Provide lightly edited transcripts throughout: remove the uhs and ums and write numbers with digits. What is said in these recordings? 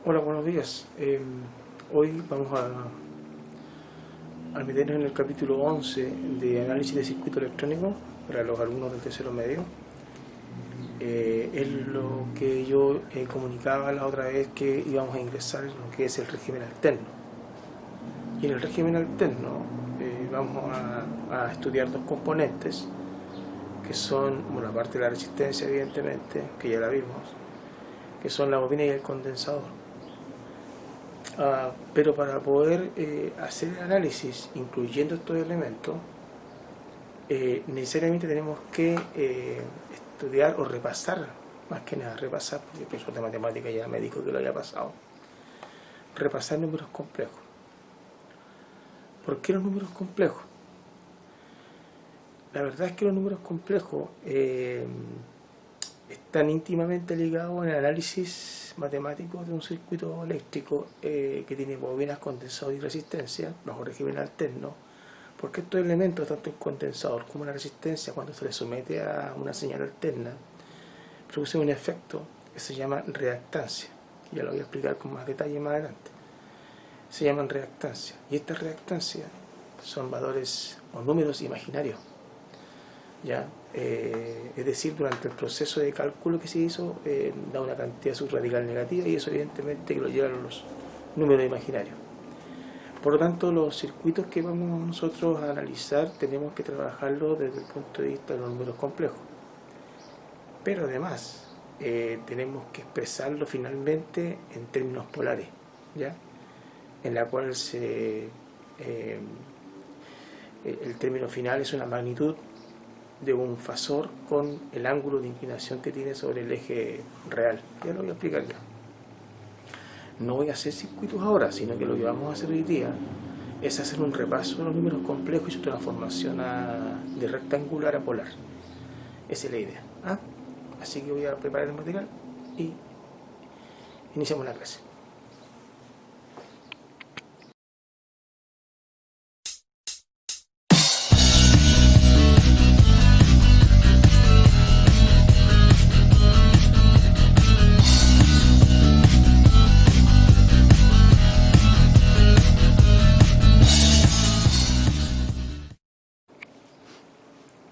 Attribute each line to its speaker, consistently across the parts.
Speaker 1: Hola, buenos días. Hoy vamos a meternos en el capítulo 11 de análisis de circuito electrónico para los alumnos del tercero medio. Es lo que yo comunicaba la otra vez, que íbamos a ingresar en lo que es el régimen alterno. Y en el régimen alterno vamos a estudiar dos componentes, que son, bueno, aparte de la resistencia evidentemente, que ya la vimos, que son la bobina y el condensador. Pero para poder hacer el análisis incluyendo estos elementos, necesariamente tenemos que estudiar o repasar, más que nada repasar, porque el profesor de matemáticas ya me dijo que lo había pasado, repasar números complejos. ¿Por qué los números complejos? La verdad es que los números complejos están íntimamente ligados en el análisis matemático de un circuito eléctrico que tiene bobinas, condensador y resistencia bajo régimen alterno, porque estos elementos, tanto el condensador como la resistencia, cuando se les somete a una señal alterna, producen un efecto que se llama reactancia. Ya lo voy a explicar con más detalle más adelante. Se llaman reactancia, y estas reactancias son valores o números imaginarios. ¿Ya? Es decir, durante el proceso de cálculo que se hizo, da una cantidad subradical negativa, y eso evidentemente que lo llevan los números imaginarios. Por lo tanto, los circuitos que vamos nosotros a analizar tenemos que trabajarlos desde el punto de vista de los números complejos. Pero además, tenemos que expresarlo finalmente en términos polares, ¿ya? En la cual el término final es una magnitud de un fasor con el ángulo de inclinación que tiene sobre el eje real. Ya lo voy a explicar ya. No voy a hacer circuitos ahora, sino que lo que vamos a hacer hoy día es hacer un repaso de los números complejos y su transformación de rectangular a polar. Esa es la idea. Así que voy a preparar el material y iniciamos la clase.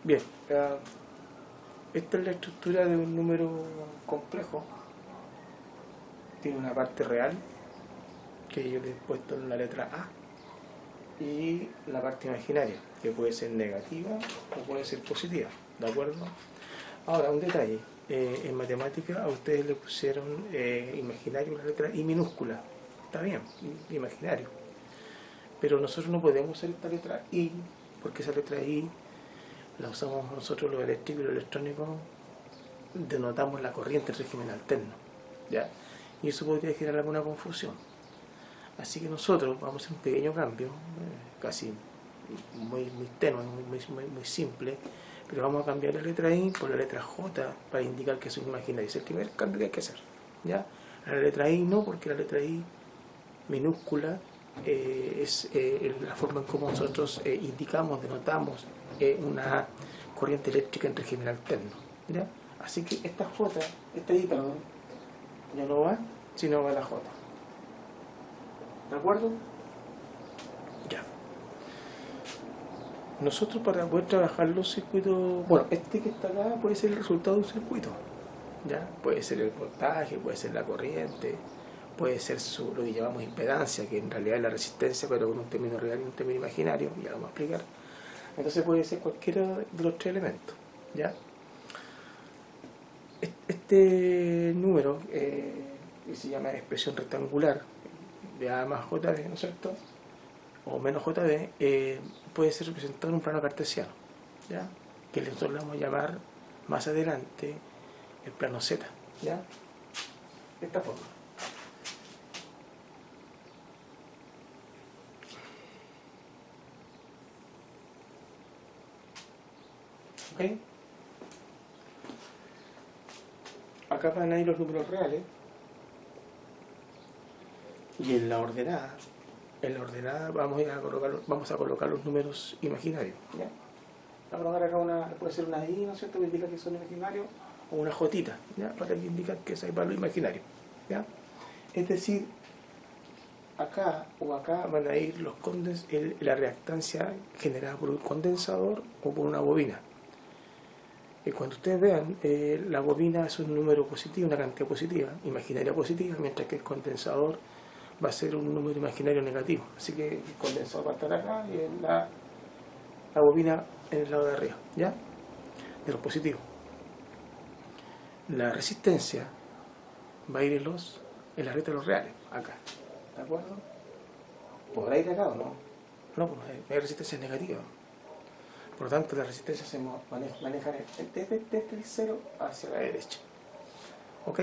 Speaker 1: Bien, esta es la estructura de un número complejo. Tiene una parte real, que yo le he puesto en la letra A, y la parte imaginaria, que puede ser negativa o puede ser positiva, ¿de acuerdo? Ahora, un detalle, en matemática a ustedes le pusieron imaginario la letra I minúscula, está bien, imaginario, pero nosotros no podemos usar esta letra I, porque esa letra I la usamos nosotros los eléctricos y los electrónicos, denotamos la corriente en régimen alterno, ¿ya? Y eso podría generar alguna confusión. Así que nosotros vamos a hacer un pequeño cambio, casi muy tenue, muy simple, pero vamos a cambiar la letra I por la letra J para indicar que eso es imaginario. Es el primer cambio que hay que hacer, ¿ya? La letra I no, porque la letra I minúscula es la forma en cómo nosotros indicamos, denotamos una corriente eléctrica en régimen alterno, ¿ya? Así que esta J, esta I, perdón, ya no va, sino va la J. ¿De acuerdo? Ya. Nosotros, para poder trabajar los circuitos, bueno, este que está acá puede ser el resultado de un circuito, ¿ya? Puede ser el voltaje, puede ser la corriente, puede ser lo que llamamos impedancia, que en realidad es la resistencia, pero con un término real y un término imaginario, ya lo vamos a explicar. Entonces puede ser cualquiera de los tres elementos, ¿ya? Este número, que se llama expresión rectangular de A más JB, ¿no es cierto?, o menos JB, puede ser representado en un plano cartesiano, ¿ya? Que nosotros le vamos a llamar más adelante el plano Z, ¿ya? De esta forma. ¿Ok? Acá van a ir los números reales, y en la ordenada vamos a colocar los números imaginarios, ¿ya? Vamos a colocar acá puede ser una I, ¿no es cierto?, que indica que son imaginarios, o una Jotita, ¿ya?, para indicar que es el valor imaginario, ¿ya? Es decir, acá o acá van a ir los la reactancia generada por un condensador o por una bobina. Y cuando ustedes vean, la bobina es un número positivo, una cantidad positiva, imaginaria positiva, mientras que el condensador va a ser un número imaginario negativo. Así que el condensador va a estar acá y la bobina en el lado de arriba, ¿ya? De los positivos. La resistencia va a ir en la red de los reales, acá, ¿de acuerdo? ¿Podrá ir acá o no? No, pues hay resistencia negativa. Por lo tanto, la resistencia se maneja desde el cero hacia la derecha. ¿Ok?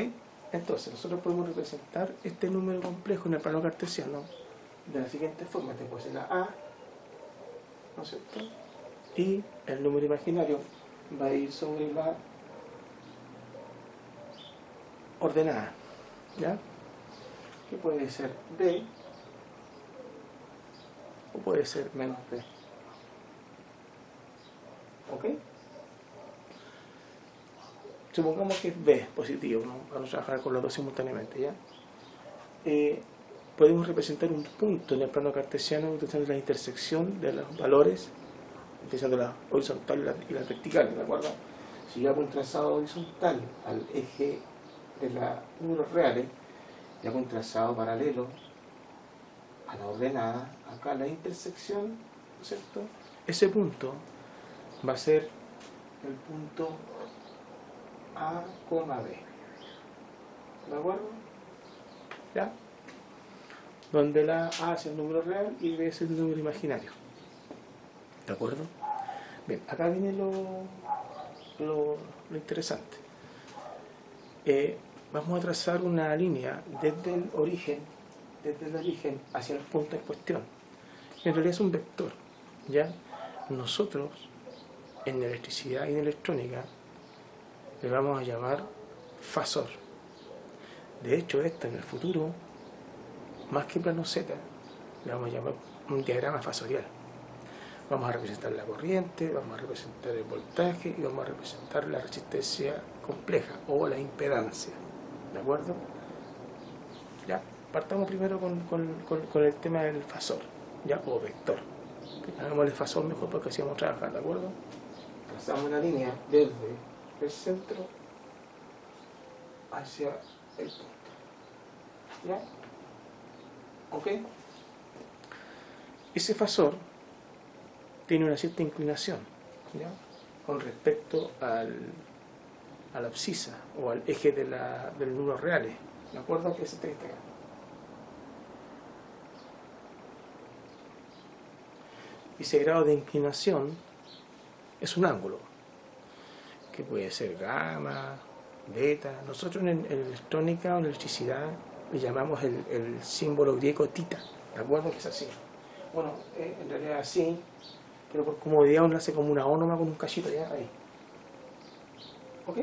Speaker 1: Entonces, nosotros podemos representar este número complejo en el plano cartesiano de la siguiente forma. Este puede ser la A, ¿no es cierto? Y el número imaginario va a ir sobre la ordenada, ¿ya? Que puede ser B o puede ser menos B. ¿Ok? Supongamos que es B positivo, ¿no? Vamos a trabajar con los dos simultáneamente, ¿ya? Podemos representar un punto en el plano cartesiano utilizando la intersección de los valores, utilizando la horizontal y la vertical, ¿de acuerdo? Si yo hago un trazado horizontal al eje de los números reales y hago un trazado paralelo a la ordenada, acá la intersección, ¿no es cierto? Ese punto va a ser el punto A, B. ¿De acuerdo? ¿Ya? Donde la A es el número real y B es el número imaginario. ¿De acuerdo? Bien, acá viene lo interesante. Vamos a trazar una línea desde el origen hacia el punto en cuestión. En realidad es un vector, ¿ya? Nosotros, en electricidad y en electrónica, le vamos a llamar fasor. De hecho, esto en el futuro, más que plano Z, le vamos a llamar un diagrama fasorial. Vamos a representar la corriente, vamos a representar el voltaje y vamos a representar la resistencia compleja o la impedancia. ¿De acuerdo? Ya, partamos primero con el tema del fasor, ya, o vector. Hagámosle fasor mejor porque así vamos a trabajar, ¿de acuerdo? Trazamos una línea desde el centro hacia el punto. ¿Ya? ¿Ok? Ese fasor tiene una cierta inclinación, ¿ya? Con respecto a la abscisa o al eje de los números reales. ¿De acuerdo? Que se está acá. Ese grado de inclinación es un ángulo, que puede ser gamma, beta. Nosotros en electrónica o en electricidad le llamamos el símbolo griego tita, ¿de acuerdo? Que es así. Bueno, en realidad así, pero por comodidad uno hace como una O nomás con un cachito ya ahí. ¿Ok?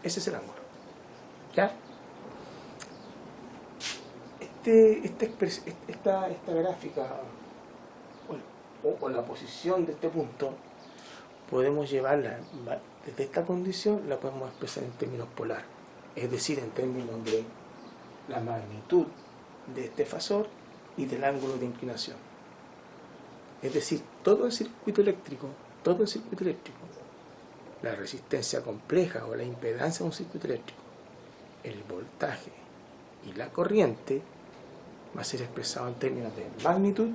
Speaker 1: Ese es el ángulo. ¿Ya? Esta gráfica o la posición de este punto podemos llevarla desde esta condición, la podemos expresar en términos polar, es decir, en términos de la magnitud de este fasor y del ángulo de inclinación. Es decir, todo el circuito eléctrico, la resistencia compleja o la impedancia de un circuito eléctrico, el voltaje y la corriente va a ser expresado en términos de magnitud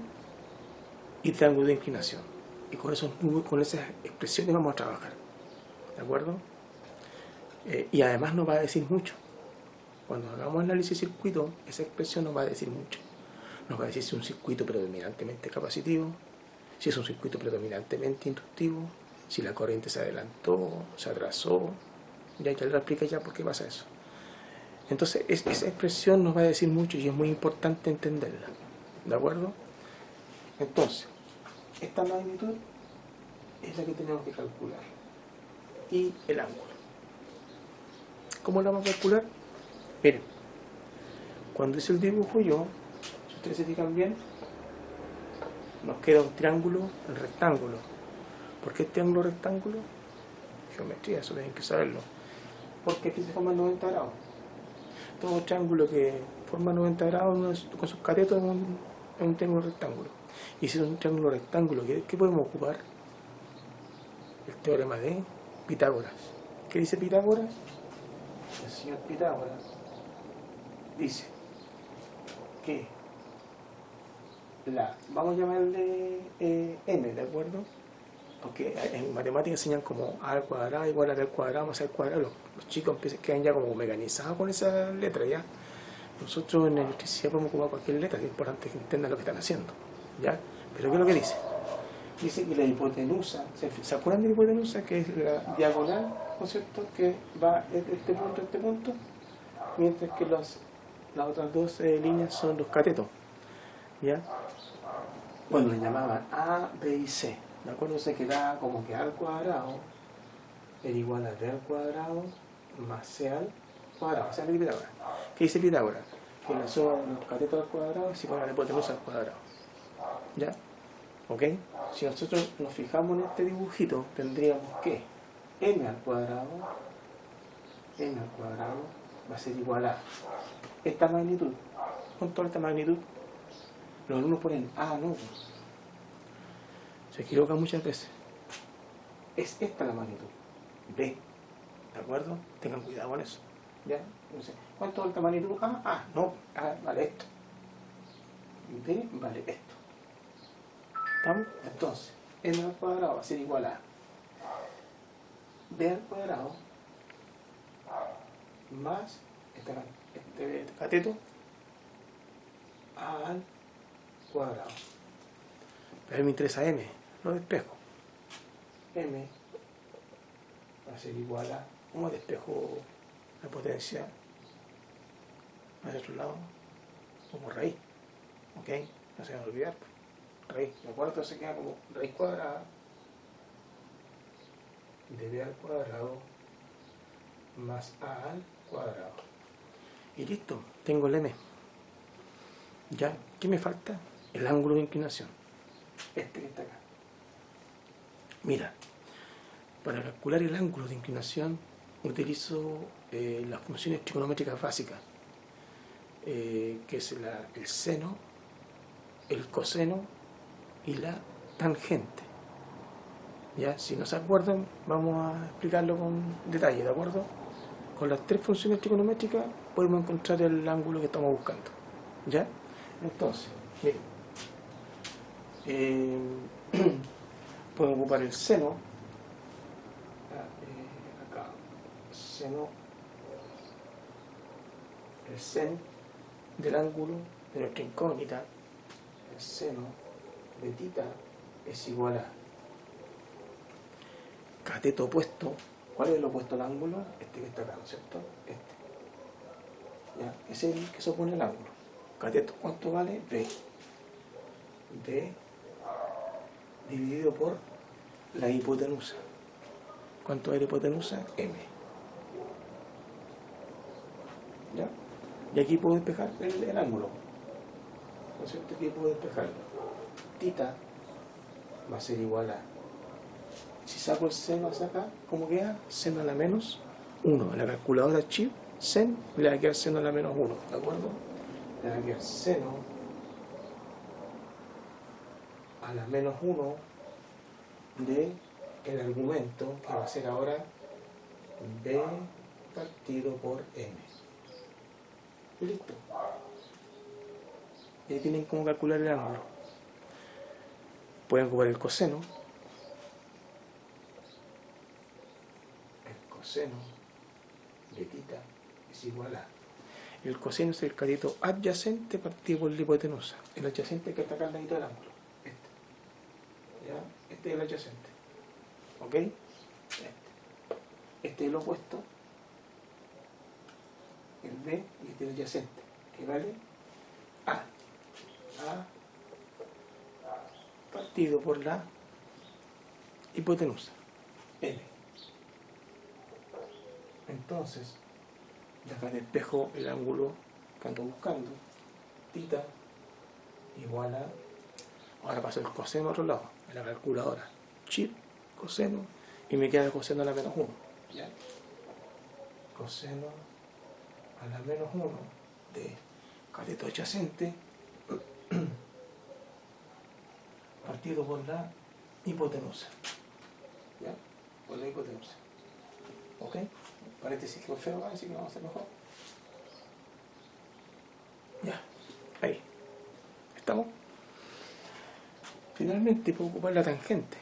Speaker 1: y de ángulo de inclinación. Y con esas expresiones vamos a trabajar. ¿De acuerdo? Y además nos va a decir mucho. Cuando hagamos análisis de circuito, esa expresión nos va a decir mucho. Nos va a decir si es un circuito predominantemente capacitivo, si es un circuito predominantemente inductivo, si la corriente se adelantó, se atrasó. Ya le expliqué ya por qué pasa eso. Entonces, esa expresión nos va a decir mucho y es muy importante entenderla. ¿De acuerdo? Entonces, esta magnitud es la que tenemos que calcular. Y el ángulo. ¿Cómo la vamos a calcular? Miren, cuando hice el dibujo yo, si ustedes se fijan bien, nos queda un triángulo, el rectángulo. ¿Por qué triángulo rectángulo? Geometría, eso tienen que saberlo. Porque aquí se forman 90 grados. todo triángulo que forma 90 grados con sus catetos es un triángulo rectángulo. Y si es un triángulo rectángulo, ¿qué podemos ocupar? El teorema de Pitágoras. ¿Qué dice Pitágoras? El señor Pitágoras dice que vamos a llamarle n, ¿de acuerdo? Porque en matemáticas enseñan como a al cuadrado igual a b al cuadrado más a al cuadrado. Los chicos quedan ya como mecanizados con esa letra ya. Nosotros en electricidad podemos ocupar cualquier letra, es importante que entendan lo que están haciendo, ¿ya? Pero ¿qué es lo que dice? Dice que la hipotenusa, ¿se acuerdan de la hipotenusa? Que es la diagonal, ¿no es cierto? Que va de este punto a este punto, mientras que las otras dos líneas son los catetos, ¿ya? Bueno, le llamaban A, B y C, ¿de acuerdo? Se quedaba como que A al cuadrado era igual a B al cuadrado más C al cuadrado, o sea, Pitágoras. ¿Qué dice Pitágoras? Que la suma de los catetos al cuadrado es igual a la hipotenusa al cuadrado, ¿ya? ¿Ok? Si nosotros nos fijamos en este dibujito, tendríamos que n al cuadrado va a ser igual a esta magnitud. Con toda esta magnitud, los alumnos ponen A, no. Se equivocan muchas veces. Es esta la magnitud, B. ¿De acuerdo? Tengan cuidado con eso. ¿Ya? Entonces, ¿cuánto es esta magnitud? A, no. A vale esto. B vale esto. ¿Estamos? Entonces, n al cuadrado va a ser igual a b al cuadrado más este cateto a al cuadrado. Pero me interesa m, no despejo. M va a ser igual a, ¿cómo despejo la potencia hacia otro lado? Como raíz. ¿Ok? No se me va a olvidar. Raíz, ¿de acuerdo? Entonces queda como raíz cuadrada de b al cuadrado más a al cuadrado. Y listo, tengo el m. ¿Ya? ¿Qué me falta? El ángulo de inclinación. Este que está acá. Mira, para calcular el ángulo de inclinación utilizo las funciones trigonométricas básicas, que es el seno, el coseno y la tangente. ¿Ya? Si no se acuerdan, vamos a explicarlo con detalle, ¿de acuerdo? Con las tres funciones trigonométricas podemos encontrar el ángulo que estamos buscando. ¿Ya? Entonces, miren, podemos ocupar el seno, acá, seno, el sen del ángulo de nuestra incógnita, el seno de tita es igual a cateto opuesto. ¿Cuál es el opuesto al ángulo? Este que está acá, ¿no es cierto? Este. ¿Ya? Es el que se opone al ángulo. Cateto, ¿cuánto vale? B. B dividido por la hipotenusa. ¿Cuánto es la hipotenusa? M. ¿Ya? Y aquí puedo despejar el ángulo. ¿No es cierto? Aquí puedo despejarlo. Tita va a ser igual a, si saco el seno hacia acá, ¿cómo queda? Seno a la menos 1. En la calculadora chip, sen, le va a quedar seno a la menos 1, ¿de acuerdo? Le va a quedar seno a la menos 1 de el argumento, que va a ser ahora b partido por m. Y listo. Y ahí tienen cómo calcular el ángulo. Pueden ocupar el coseno. El coseno de tita es igual a, el coseno es el cateto adyacente partido por la hipotenusa. El adyacente que está acá al ladito del ángulo. Este. ¿Ya? Este es el adyacente. ¿Ok? Este es el opuesto. El B y este es el adyacente. Que vale A. A partido por la hipotenusa. L. Entonces, de acá despejo el ángulo que ando buscando. Tita igual a, ahora paso el coseno a otro lado, en la calculadora. Chip, coseno, y me queda el coseno a la menos 1. ¿Ya? Coseno a la menos 1 de cateto adyacente partido por la hipotenusa. ¿Ya? Por la hipotenusa. ¿Ok? Paréntesis que por feo va, así que vamos a hacer mejor. Ya, ahí. ¿Estamos? Finalmente puedo ocupar la tangente.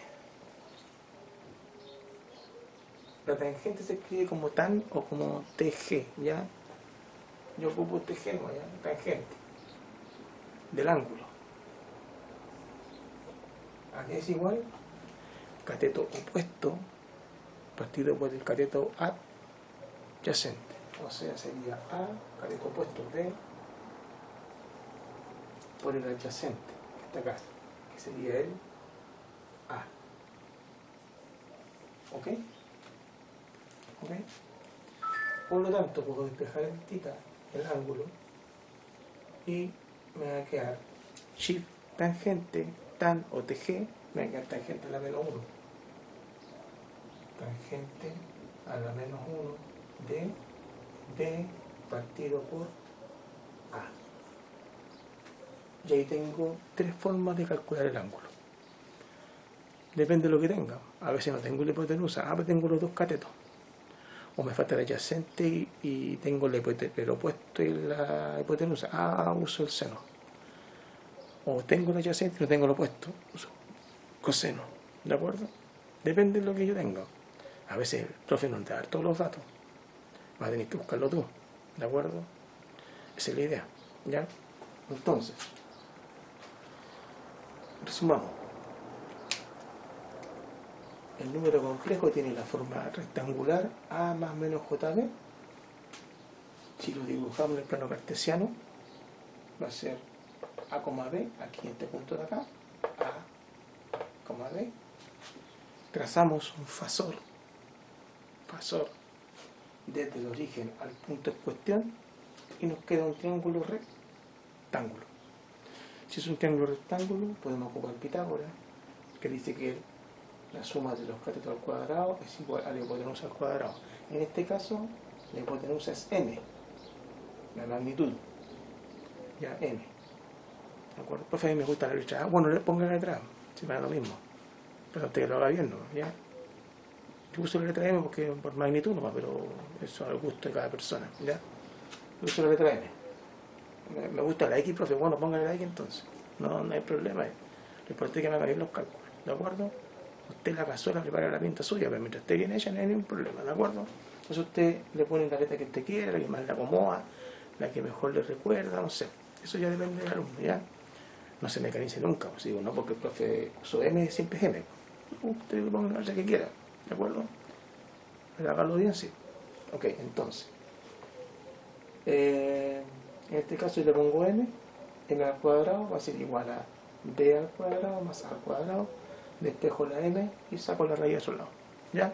Speaker 1: La tangente se escribe como tan o como TG, ¿ya? Yo ocupo TG, no, ¿ya? Tangente del ángulo. Aquí es igual cateto opuesto partido por el cateto adyacente. O sea, sería A, cateto opuesto D, por el adyacente, que está acá, que sería el A. ¿Ok? ¿Ok? Por lo tanto, puedo despejar en θ el ángulo y me va a quedar shift tangente tan o TG, me va a quedar tangente a la menos 1. Tangente a la menos 1 de D partido por A. Y ahí tengo tres formas de calcular el ángulo. Depende de lo que tenga. A veces no tengo la hipotenusa, pero tengo los dos catetos. O me falta el adyacente y tengo el opuesto y la hipotenusa. Uso el seno. O tengo el adyacente y no tengo el opuesto. Uso coseno. ¿De acuerdo? Depende de lo que yo tenga. A veces el profe no te va a dar todos los datos. Vas a tener que buscarlo tú. ¿De acuerdo? Esa es la idea. ¿Ya? Entonces, resumamos. El número complejo tiene la forma rectangular A más menos JB. Si lo dibujamos en el plano cartesiano, va a ser A, B, aquí en este punto de acá, A, B. Trazamos un fasor desde el origen al punto en cuestión y nos queda un triángulo rectángulo. Si es un triángulo rectángulo, podemos ocupar Pitágoras, que dice que la suma de los catetos al cuadrado es igual a la hipotenusa al cuadrado. En este caso, la hipotenusa es m, la magnitud, ya m. ¿De acuerdo? Profe, a mí me gusta la letra A. Bueno, le ponga la letra A, si me da lo mismo. Pero usted que lo haga bien, ¿no? ¿Ya? Yo uso la letra M porque por magnitud no, pero eso al gusto de cada persona, ¿ya? Yo uso la letra M. Me gusta la X, profe, bueno, póngale la X entonces. No hay problema. Lo importante es que me haga bien los cálculos, ¿de acuerdo? Usted la cazuela prepara la pinta suya, pero mientras esté bien hecha no hay ningún problema, ¿de acuerdo? Entonces usted le pone la letra que usted quiera, la que más le acomoda, la que mejor le recuerda, no sé. Eso ya depende del alumno, ¿ya? No se mecanice nunca, pues digo, no porque el profe su M siempre es M. Usted le ponga la letra que quiera, ¿de acuerdo? Pero hágalo bien, sí. Ok, entonces. En este caso yo le pongo m al cuadrado va a ser igual a b al cuadrado más a al cuadrado, despejo la m y saco la raíz a su lado, ¿ya?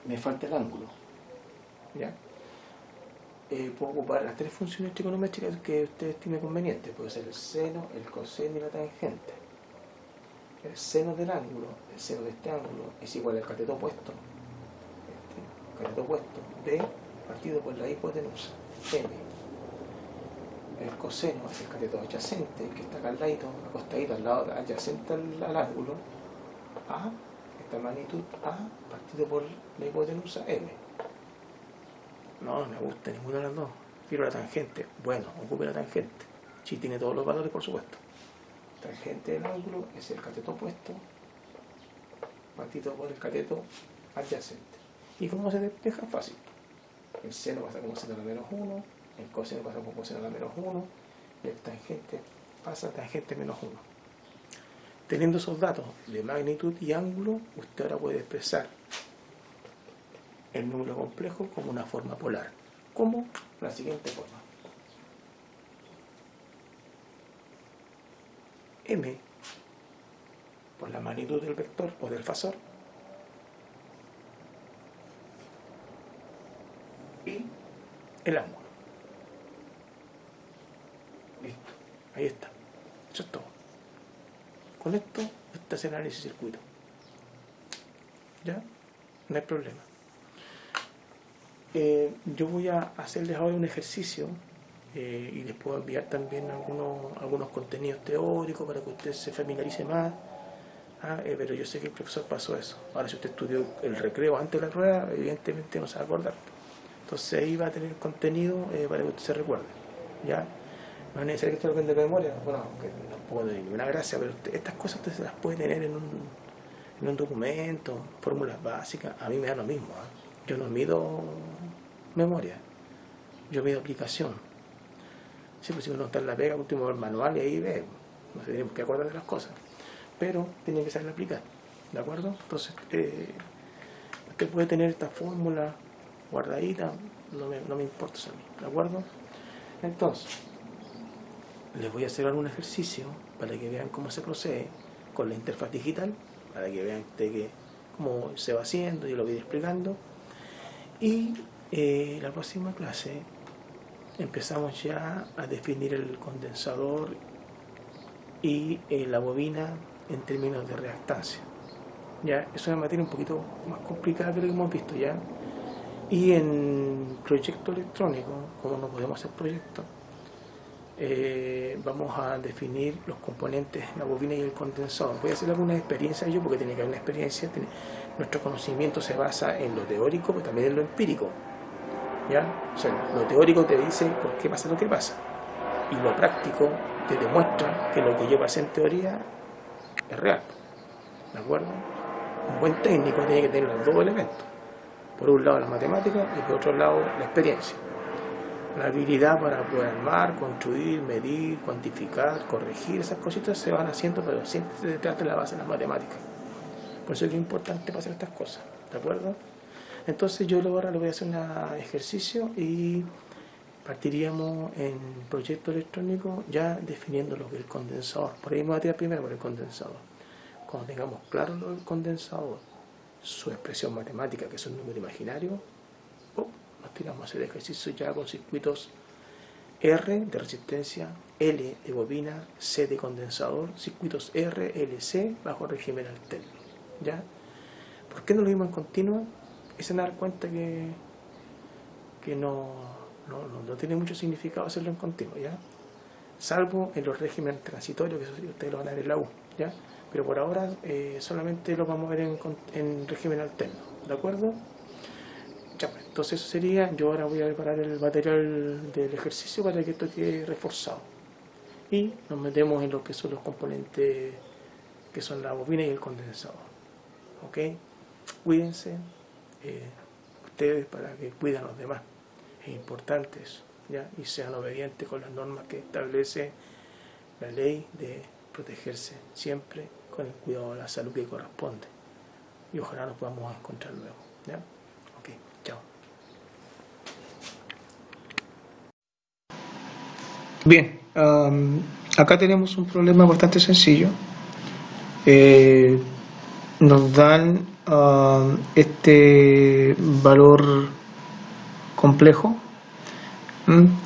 Speaker 1: Me falta el ángulo, ¿ya? Puedo ocupar las tres funciones trigonométricas que usted estime conveniente. Puede ser el seno, el coseno y la tangente. El seno del ángulo, el seno de este ángulo es igual al cateto opuesto, cateto opuesto b partido por la hipotenusa, m. El coseno es el cateto adyacente, que está acá al ladito, acostadito al lado, adyacente al ángulo, a, esta magnitud a, partido por la hipotenusa, m. No me gusta ninguna de las dos. Quiero la tangente. Bueno, ocupe la tangente. Si tiene todos los valores, por supuesto. Tangente del ángulo es el cateto opuesto, partido por el cateto adyacente. ¿Y cómo se despeja? Fácil. El seno pasa como seno a la menos 1, el coseno pasa como coseno a la menos 1, y el tangente pasa a tangente menos 1. Teniendo esos datos de magnitud y ángulo, usted ahora puede expresar el número complejo como una forma polar. ¿Cómo? La siguiente forma. M por la magnitud del vector o del fasor y el ángulo. Listo. Ahí está. Eso es todo. Con esto, este es el análisis de circuito. ¿Ya? No hay problema. yo voy a hacerles ahora un ejercicio y les puedo enviar también algunos contenidos teóricos para que usted se familiarice más. Pero yo sé que el profesor pasó eso. Ahora, si usted estudió el recreo antes de la prueba, evidentemente no se va a acordar. Entonces ahí va a tener contenido para que usted se recuerde. ¿Ya? No es necesario que usted lo aprenda de memoria. Bueno, que tampoco no hay ninguna gracia, pero estas cosas usted se las puede tener en un documento, fórmulas básicas. A mí me da lo mismo. Yo no mido memoria, yo mido aplicación. Sí, pues si uno está en la pega, último el manual y ahí ve, no se tenemos que acordar de las cosas, pero tiene que saber aplicar, ¿de acuerdo? Entonces, usted puede tener esta fórmula guardadita, no me importa eso a mí, ¿de acuerdo? Entonces, les voy a hacer algún ejercicio para que vean cómo se procede con la interfaz digital, para que vean cómo se va haciendo, yo lo voy explicando. Y la próxima clase empezamos ya a definir el condensador y la bobina en términos de reactancia. Ya, es una materia un poquito más complicada que lo que hemos visto ya. Y en proyecto electrónico, como no podemos hacer proyectos, vamos a definir los componentes, la bobina y el condensador. Voy a hacer alguna experiencia yo, porque tiene que haber una experiencia. Nuestro conocimiento se basa en lo teórico, pero también en lo empírico. ¿Ya? O sea, lo teórico te dice por qué pasa lo que pasa, y lo práctico te demuestra que lo que yo pasé en teoría es real. ¿De acuerdo? Un buen técnico tiene que tener los dos elementos. Por un lado la matemática y por otro lado la experiencia. La habilidad para poder armar, construir, medir, cuantificar, corregir, esas cositas se van haciendo, pero siempre detrás de la base de las matemáticas. Por eso es que es importante pasar estas cosas, ¿de acuerdo? Entonces yo ahora le voy a hacer un ejercicio y partiríamos en proyecto electrónico ya definiendo lo que es el condensador. Por ahí me voy a tirar primero por el condensador. Cuando tengamos claro lo del condensador, su expresión matemática, que es un número imaginario, nos tiramos a hacer ejercicio ya con circuitos R de resistencia, L de bobina, C de condensador, circuitos R, L, C bajo régimen alterno. ¿Ya? ¿Por qué no lo vimos en continua? Es en dar cuenta que no tiene mucho significado hacerlo en continuo, ¿ya? Salvo en los regímenes transitorios, que eso sí, ustedes lo van a ver en la U, ¿ya? Pero por ahora solamente lo vamos a ver en régimen alterno, ¿de acuerdo? Ya, pues, entonces eso sería. Yo ahora voy a preparar el material del ejercicio para que esto quede reforzado. Y nos metemos en lo que son los componentes, que son la bobina y el condensador. ¿Ok? Cuídense. Ustedes, para que cuiden a los demás, es importante eso, ¿ya? Y sean obedientes con las normas que establece la ley de protegerse siempre con el cuidado de la salud que corresponde, y ojalá nos podamos encontrar luego, ¿ya? Ok, chao. Bien, acá tenemos un problema bastante sencillo. Nos dan este valor complejo.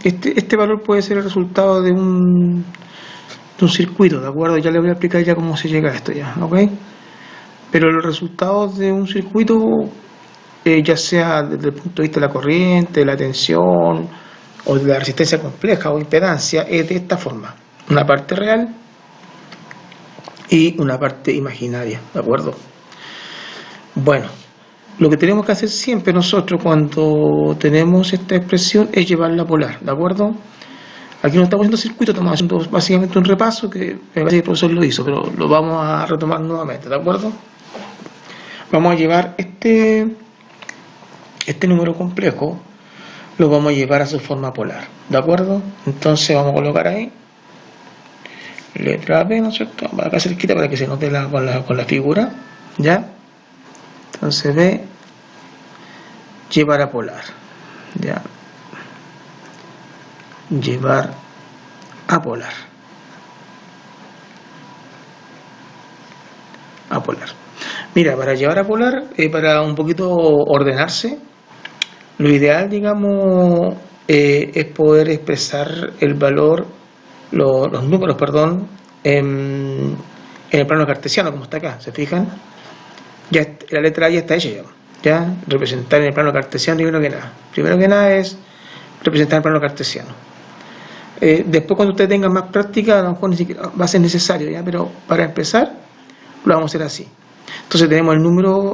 Speaker 1: Este valor puede ser el resultado de un circuito, ¿de acuerdo? Ya les voy a explicar ya cómo se llega a esto ya, ¿ok? Pero los resultados de un circuito, ya sea desde el punto de vista de la corriente, de la tensión o de la resistencia compleja o impedancia, es de esta forma: una parte real y una parte imaginaria, ¿de acuerdo? Bueno, lo que tenemos que hacer siempre nosotros cuando tenemos esta expresión es llevarla a polar, ¿de acuerdo? Aquí no estamos haciendo circuito, estamos haciendo básicamente un repaso que me parece que el profesor lo hizo, pero lo vamos a retomar nuevamente, ¿de acuerdo? Vamos a llevar este número complejo, lo vamos a llevar a su forma polar, ¿de acuerdo? Entonces vamos a colocar ahí letra B, ¿no es cierto? Acá cerquita para que se note con la figura, ¿ya? Entonces B, llevar a polar, ¿ya? Llevar a polar. A polar. Mira, para llevar a polar, para un poquito ordenarse, lo ideal, digamos, es poder expresar el valor, los números, perdón, en el plano cartesiano, como está acá, ¿se fijan? Ya la letra A ya está hecha ya. ¿ya? Representar en el plano cartesiano primero que nada es representar en el plano cartesiano. Después cuando usted tenga más práctica a lo mejor ni siquiera va a ser necesario, ¿ya? Pero para empezar lo vamos a hacer así. Entonces tenemos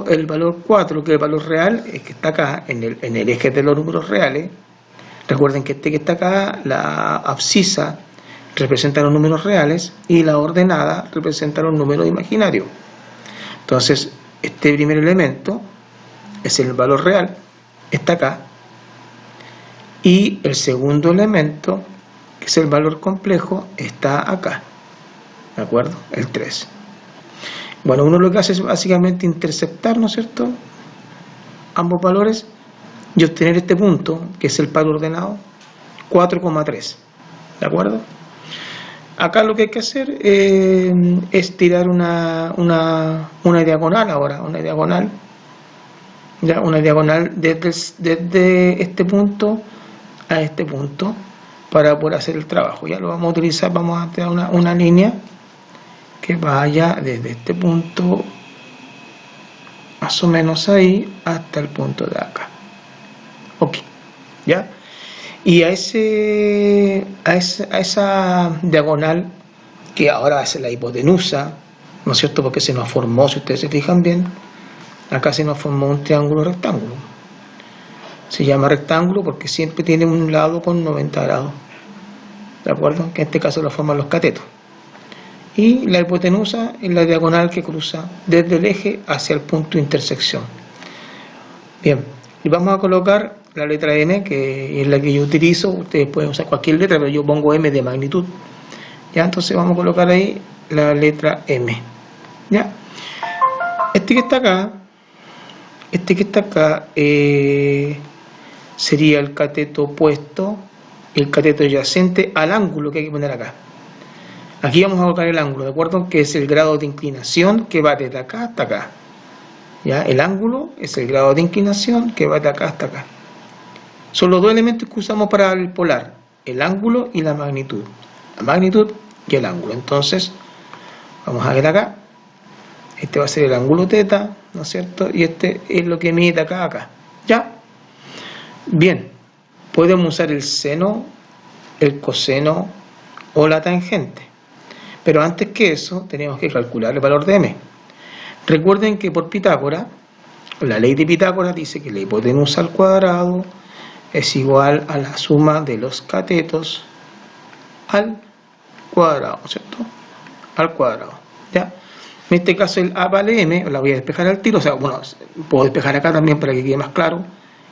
Speaker 1: el valor 4, que es el valor real, que está acá en el eje de los números reales. Recuerden que que está acá, la abscisa representa los números reales y la ordenada representa los números imaginarios. Entonces este primer elemento es el valor real, está acá, y el segundo elemento, que es el valor complejo, está acá, ¿de acuerdo? El 3. Bueno, uno lo que hace es básicamente interceptar, ¿no es cierto?, ambos valores y obtener este punto, que es el par ordenado, 4,3, ¿de acuerdo? Acá lo que hay que hacer es tirar una diagonal ahora, una diagonal desde este punto a este punto para poder hacer el trabajo. Ya lo vamos a utilizar, vamos a tirar una línea que vaya desde este punto más o menos ahí hasta el punto de acá. Ok, ¿ya? Y a esa diagonal, que ahora es la hipotenusa, ¿no es cierto? Porque se nos formó, si ustedes se fijan bien, acá se nos formó un triángulo rectángulo. Se llama rectángulo porque siempre tiene un lado con 90 grados, ¿de acuerdo? Que en este caso lo forman los catetos. Y la hipotenusa es la diagonal que cruza desde el eje hacia el punto de intersección. Bien, y vamos a colocar la letra M, que es la que yo utilizo. Ustedes pueden usar cualquier letra, pero yo pongo M de magnitud. Ya, entonces vamos a colocar ahí la letra M. Ya, este que está acá sería el cateto opuesto, el cateto adyacente al ángulo que hay que poner acá. Aquí vamos a colocar el ángulo, ¿de acuerdo? Que es el grado de inclinación que va desde acá hasta acá. ¿Ya? El ángulo es el grado de inclinación que va de acá hasta acá. Son los dos elementos que usamos para el polar, el ángulo y la magnitud. La magnitud y el ángulo. Entonces, vamos a ver acá. Este va a ser el ángulo teta, ¿no es cierto? Y este es lo que mide de acá a acá. ¿Ya? Bien, podemos usar el seno, el coseno o la tangente. Pero antes que eso, tenemos que calcular el valor de M. Recuerden que por Pitágoras, la ley de Pitágoras dice que la hipotenusa al cuadrado es igual a la suma de los catetos al cuadrado, ¿cierto? Al cuadrado, ¿ya? En este caso el A vale M, la voy a despejar al tiro, o sea, bueno, puedo despejar acá también para que quede más claro,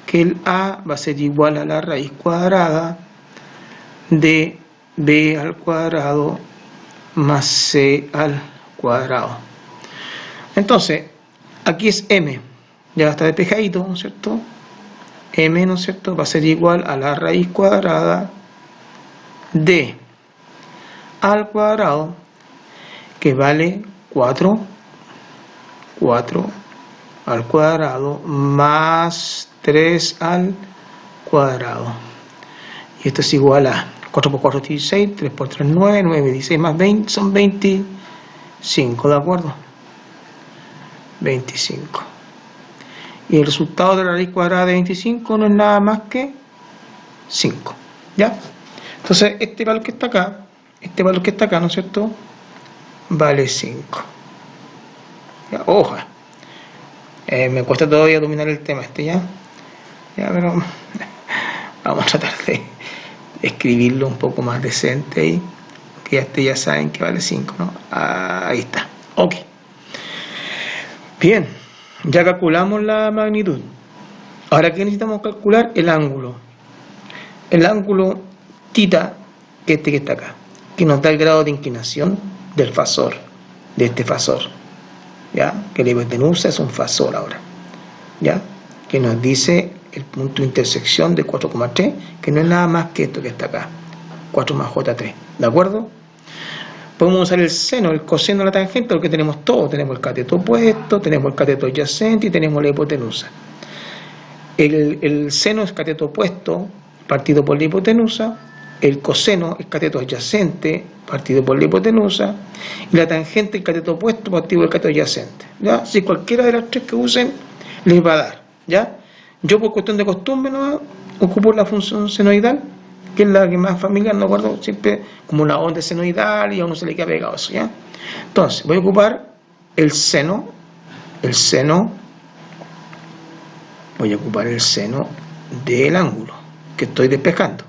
Speaker 1: que el A va a ser igual a la raíz cuadrada de B al cuadrado más C al cuadrado. Entonces, aquí es M, ya está despejadito, ¿no es cierto? M, ¿no es cierto?, va a ser igual a la raíz cuadrada de al cuadrado, que vale 4 al cuadrado más 3 al cuadrado. Y esto es igual a 4 por 4 es 16, 3 por 3 9, 9, 16 más 20 son 25, ¿de acuerdo? 25. Y el resultado de la raíz cuadrada de 25 no es nada más que 5, ¿ya? Entonces este valor que está acá, ¿no es cierto?, vale 5. ¿Ya? Oja, me cuesta todavía dominar el tema ya, pero vamos a tratar de escribirlo un poco más decente ahí, que ya saben que vale 5, ¿no? Ahí está, ok. Bien, ya calculamos la magnitud. Ahora, ¿qué necesitamos calcular? El ángulo. El ángulo θ, que está acá, que nos da el grado de inclinación del fasor, de este fasor, ¿ya? Que la hipotenusa es un fasor ahora, ¿ya? Que nos dice el punto de intersección de 4,3, que no es nada más que esto que está acá, 4 más J3, ¿de acuerdo? Podemos usar el seno, el coseno, la tangente, porque tenemos todo. Tenemos el cateto opuesto, tenemos el cateto adyacente y tenemos la hipotenusa. El seno es cateto opuesto partido por la hipotenusa, el coseno es cateto adyacente partido por la hipotenusa, y la tangente el cateto opuesto partido por el cateto adyacente. ¿Ya? Si cualquiera de las tres que usen les va a dar. ¿ya? Yo por cuestión de costumbre no ocupo la función senoidal, que es la que más familiar, no acuerdo, siempre como la onda senoidal y a uno se le queda pegado eso, ¿ya? Entonces, voy a ocupar el seno, voy a ocupar el seno del ángulo que estoy despejando,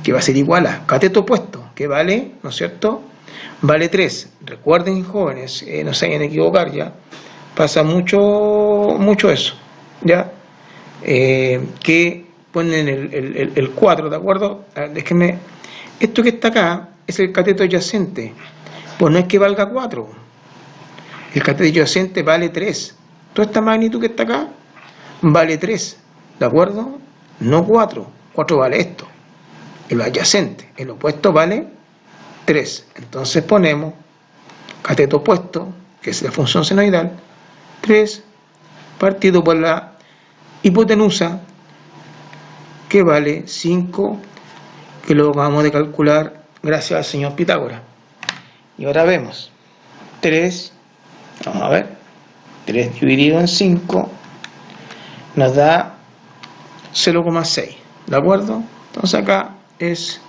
Speaker 1: que va a ser igual a cateto opuesto, que vale, ¿no es cierto? Vale 3. Recuerden, jóvenes, no se vayan a equivocar, ya. Pasa mucho eso, ¿ya? Que ponen el 4, ¿de acuerdo? Déjenme. Esto que está acá es el cateto adyacente. Pues no es que valga 4. El cateto adyacente vale 3. Toda esta magnitud que está acá vale 3, ¿de acuerdo? No 4. 4 vale esto. El adyacente, el opuesto vale 3. Entonces ponemos cateto opuesto, que es la función senoidal, 3 partido por la hipotenusa, que vale 5, que lo vamos a calcular gracias al señor Pitágoras. Y ahora vemos 3, vamos a ver, 3 dividido en 5 nos da 0,6, ¿de acuerdo? Entonces acá es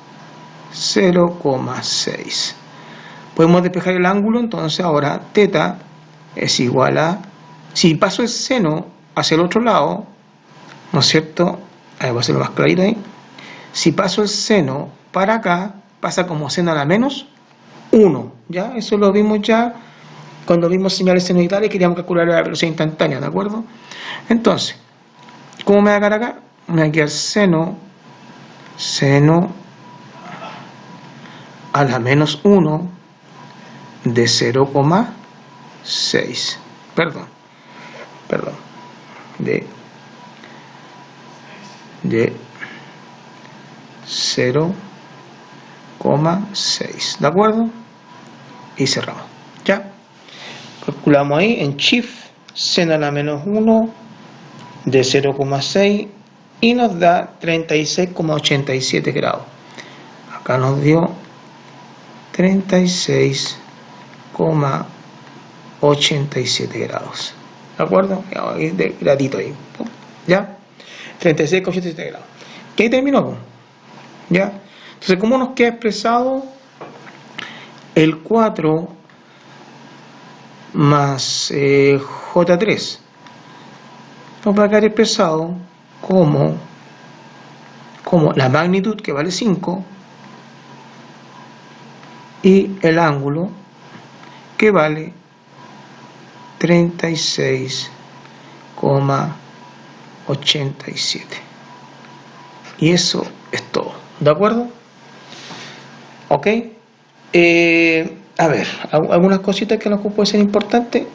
Speaker 1: 0,6. Podemos despejar el ángulo, entonces ahora θ es igual a, si paso el seno hacia el otro lado, ¿no es cierto? Ahí voy a hacerlo más clarito ahí. Si paso el seno para acá, pasa como seno a la menos 1, ¿ya? Eso lo vimos ya cuando vimos señales senoidales y queríamos calcular la velocidad instantánea, ¿de acuerdo? Entonces, ¿cómo me va a quedar acá? Me va a quedar seno a la menos 1 de 0,6. Perdón. De 0,6. ¿De acuerdo? Y cerramos. ¿Ya? Calculamos ahí en Shift seno a la menos 1 de 0,6 y nos da 36,87 grados. Acá nos dio 36,87 grados. ¿De acuerdo? De gradito ahí. ¿Ya? 36,87 grados. Que ahí terminó. ¿Ya? Entonces, ¿cómo nos queda expresado el 4 más J3? Nos va a quedar expresado como la magnitud, que vale 5, y el ángulo, que vale 36,87. Y eso es todo. ¿De acuerdo? ¿Ok? A ver, algunas cositas que nos pueden ser importantes.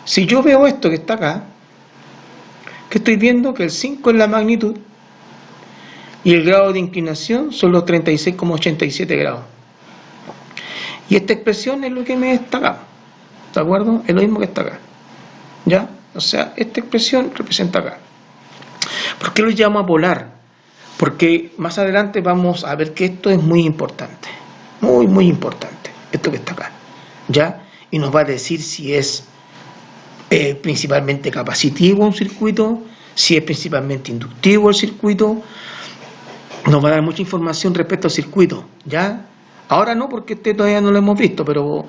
Speaker 1: Si yo veo esto que está acá, que estoy viendo que el 5 es la magnitud y el grado de inclinación son los 36,87 grados. Y esta expresión es lo que me está acá. ¿De acuerdo? Es lo mismo que está acá. ¿Ya? O sea, esta expresión representa acá. ¿Por qué lo llamo a polar? Porque más adelante vamos a ver que esto es muy importante. Muy, muy importante. Esto que está acá. ¿Ya? Y nos va a decir si es principalmente capacitivo un circuito, si es principalmente inductivo el circuito. Nos va a dar mucha información respecto al circuito. ¿Ya? Ahora no, porque este todavía no lo hemos visto, pero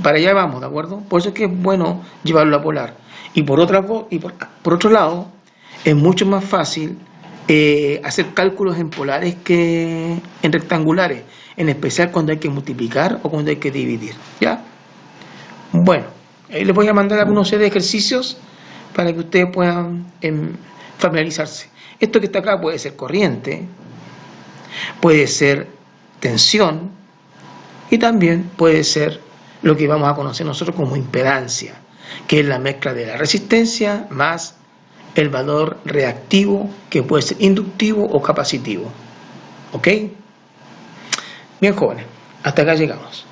Speaker 1: para allá vamos, ¿de acuerdo? Por eso es que es bueno llevarlo a polar. Y por otro lado, es mucho más fácil hacer cálculos en polares que en rectangulares, en especial cuando hay que multiplicar o cuando hay que dividir. ¿Ya? Bueno, ahí les voy a mandar algunos serie de ejercicios para que ustedes puedan familiarizarse. Esto que está acá puede ser corriente, puede ser tensión, y también puede ser lo que vamos a conocer nosotros como impedancia, que es la mezcla de la resistencia más el valor reactivo, que puede ser inductivo o capacitivo. ¿Ok? Bien, jóvenes, hasta acá llegamos.